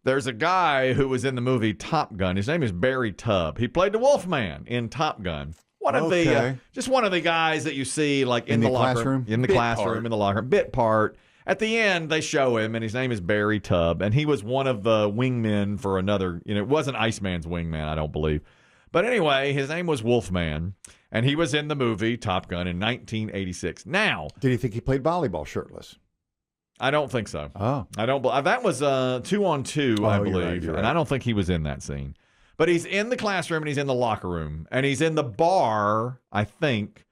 There's a guy who was in the movie Top Gun. His name is Barry Tubb. He played the Wolfman in Top Gun. One of just one of the guys that you see like in the locker room, in the classroom, in the locker room, bit part. At the end, they show him, and his name is Barry Tubb, and he was one of the wingmen for another. It wasn't Iceman's wingman, I don't believe, but anyway, his name was Wolfman, and he was in the movie Top Gun in 1986. Now, did you think he played volleyball shirtless? I don't think so. Oh, I don't. That was 2-on-2, I believe, you're right. And I don't think he was in that scene. But he's in the classroom and he's in the locker room and he's in the bar. I think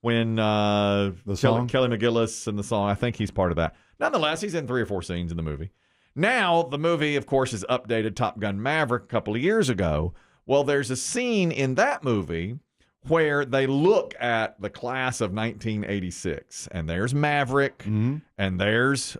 when Kelly McGillis and the song. I think he's part of that. Nonetheless, he's in 3 or 4 scenes in the movie. Now the movie, of course, is updated. Top Gun Maverick a couple of years ago. Well, there's a scene in that movie where they look at the class of 1986, and there's Maverick, and there's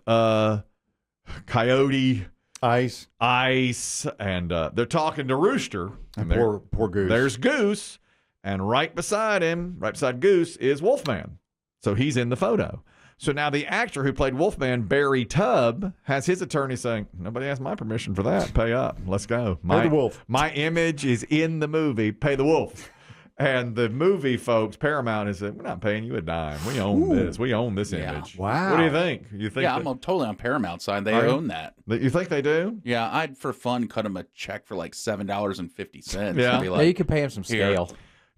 Coyote, Ice, and they're talking to Rooster. And poor Goose. There's Goose, and right beside him, right beside Goose, is Wolfman. So he's in the photo. So now the actor who played Wolfman, Barry Tubb, has his attorney saying, nobody asked my permission for that. Pay up. Let's go. Pay the wolf. My image is in the movie. Pay the wolf. And the movie folks, Paramount, has said, we're not paying you a dime. We own this. We own this image. Wow. What do you think? I'm totally on Paramount's side. They own that. You think they do? Yeah, I'd, for fun, cut them a check for like $7.50. Yeah. Be like, you could pay him some scale.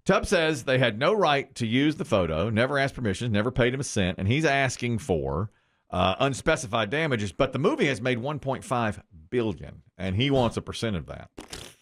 Tubb says they had no right to use the photo, never asked permission, never paid him a cent, and he's asking for unspecified damages. But the movie has made $1.5 billion, and he wants a percent of that.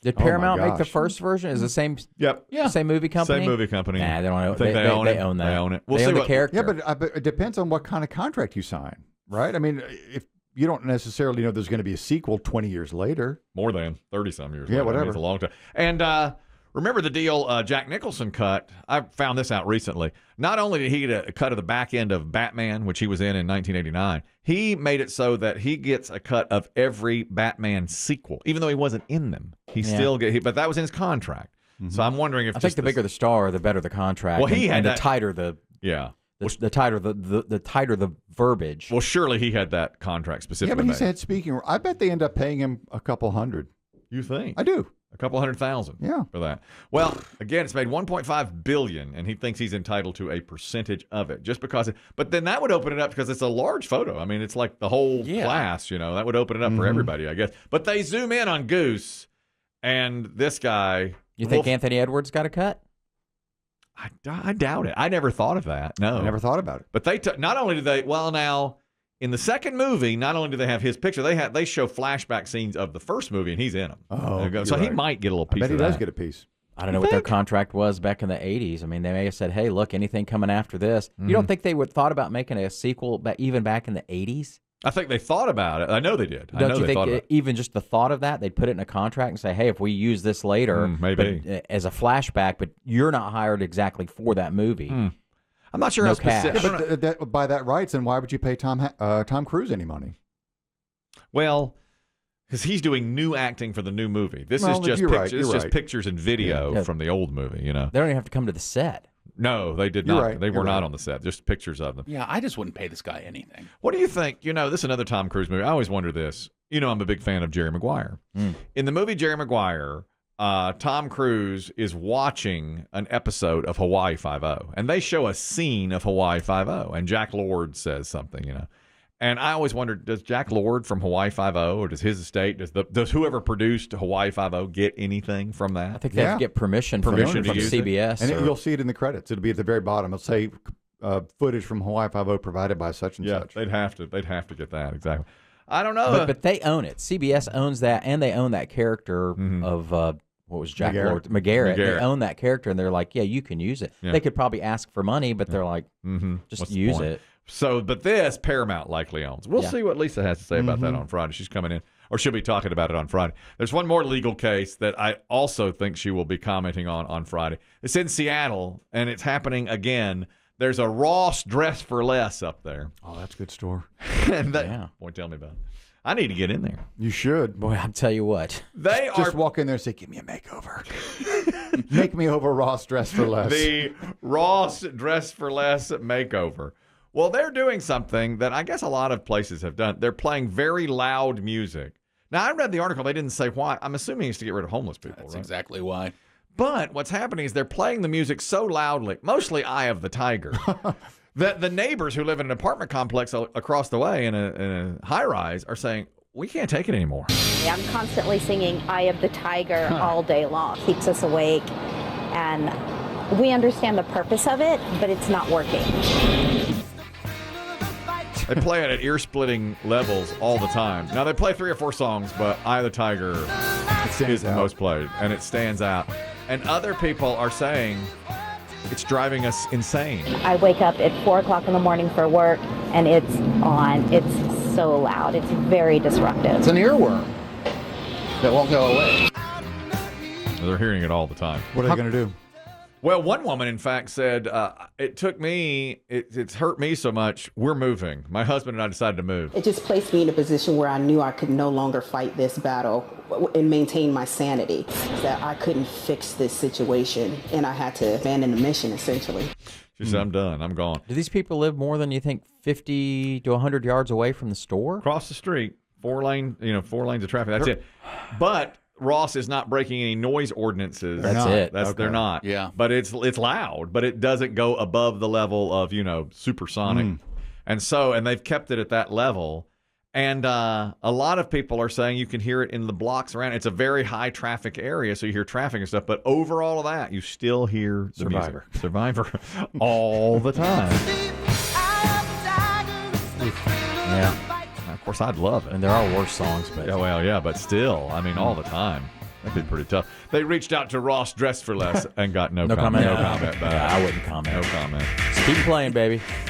Did Paramount make the first version? Is the same? Yep. Yeah. Same movie company. Same movie company. Nah, they don't own. They own They own that. They own it. We'll they see own the what character. Yeah, but it depends on what kind of contract you sign, right? I mean, if you don't necessarily know there's going to be a sequel 20 years later, more than 30-some years. Yeah, later. whatever. I mean, it's a long time. And remember the deal Jack Nicholson cut? I found this out recently. Not only did he get a cut of the back end of Batman, which he was in 1989, he made it so that he gets a cut of every Batman sequel, even though he wasn't in them. He still get. But that was in his contract. So I'm wondering if I think the bigger the star, the better the contract. Well, he had and that, the tighter the the tighter the tighter the verbiage. Well, surely he had that contract specifically. Yeah, but he said speaking. I bet they end up paying him a couple hundred. You think? I do. A couple 100,000 for that. Well, again, it's made $1.5 billion, and he thinks he's entitled to a percentage of it just because. But then that would open it up because it's a large photo. I mean, it's like the whole class, that would open it up for everybody, I guess. But they zoom in on Goose, and this guy. You think Anthony Edwards got a cut? I doubt it. I never thought of that. No. I never thought about it. But they not only do they, now, in the second movie, not only do they have his picture, they show flashback scenes of the first movie, and he's in them. Oh, so he might get a little piece of that. I bet he does get a piece. I don't know what their contract was back in the 80s. I mean, they may have said, hey, look, anything coming after this. You don't think they would thought about making a sequel even back in the 80s? I think they thought about it. I know they did. Don't you think even just the thought of that, they'd put it in a contract and say, hey, if we use this later as a flashback, but you're not hired exactly for that movie. I'm not sure no how cash. specific. Yeah, but by that rights, then why would you pay Tom Cruise any money? Well, because he's doing new acting for the new movie. This is just pictures and video from the old movie. They don't even have to come to the set. No, they did not. They were not on the set. Just pictures of them. Yeah, I just wouldn't pay this guy anything. What do you think? This is another Tom Cruise movie. I always wonder this. I'm a big fan of Jerry Maguire. In the movie Jerry Maguire, Tom Cruise is watching an episode of Hawaii Five-0, and they show a scene of Hawaii Five-0, and Jack Lord says something, And I always wondered, does Jack Lord from Hawaii Five-0, or does his estate, does whoever produced Hawaii Five-0 get anything from that? I think they have to get permission from CBS. And you'll see it in the credits. It'll be at the very bottom. It'll say footage from Hawaii Five-0 provided by such and such. They'd have to get that, exactly. I don't know. But they own it. CBS owns that, and they own that character of, what was Jack Lord? McGarrett. They own that character, and they're like, yeah, you can use it. Yeah. They could probably ask for money, but they're like, just use it. So, but this Paramount likely owns. We'll see what Lisa has to say about that on Friday. She's coming in, or she'll be talking about it on Friday. There's one more legal case that I also think she will be commenting on Friday. It's in Seattle, and it's happening again. There's a Ross Dress for Less up there. Oh, that's a good store. Boy, tell me about it. I need to get in there. You should. Boy, I'll tell you what. Just walk in there and say, give me a makeover. Make me over Ross Dress for Less. The Ross Dress for Less makeover. Well, they're doing something that I guess a lot of places have done. They're playing very loud music Now, I read the article. They didn't say why. I'm assuming it's to get rid of homeless people. That's right? exactly why. But what's happening is they're playing the music so loudly, mostly Eye of the Tiger, that the neighbors who live in an apartment complex across the way in a high-rise are saying, we can't take it anymore. I'm constantly singing Eye of the Tiger all day long. Keeps us awake, and we understand the purpose of it, but it's not working. They play it at ear-splitting levels all the time. Now, they play 3 or 4 songs, but Eye of the Tiger is the most played, and it stands out. And other people are saying it's driving us insane. I wake up at 4 o'clock in the morning for work, and it's on. It's so loud. It's very disruptive. It's an earworm that won't go away. They're hearing it all the time. What are they going to do? Well, one woman, in fact, said, it took me, it's hurt me so much, we're moving. My husband and I decided to move. It just placed me in a position where I knew I could no longer fight this battle and maintain my sanity, that I couldn't fix this situation, and I had to abandon the mission, essentially. She said, I'm done. I'm gone. Do these people live more than you think 50 to 100 yards away from the store? Across the street, 4 lanes of traffic. That's it. But Ross is not breaking any noise ordinances. That's it. They're not. Yeah. But it's loud, but it doesn't go above the level of, supersonic. And they've kept it at that level. And a lot of people are saying you can hear it in the blocks around. It's a very high traffic area, so you hear traffic and stuff. But over all of that, you still hear the Survivor. music. Survivor all the time. Yeah. Of course, I'd love it. And there are worse songs, but Yeah, well, yeah, but still, I mean, all the time. That'd be pretty tough. They reached out to Ross Dress for Less and got no comment. No comment back. Yeah, I wouldn't comment. No comment. Just keep playing, baby.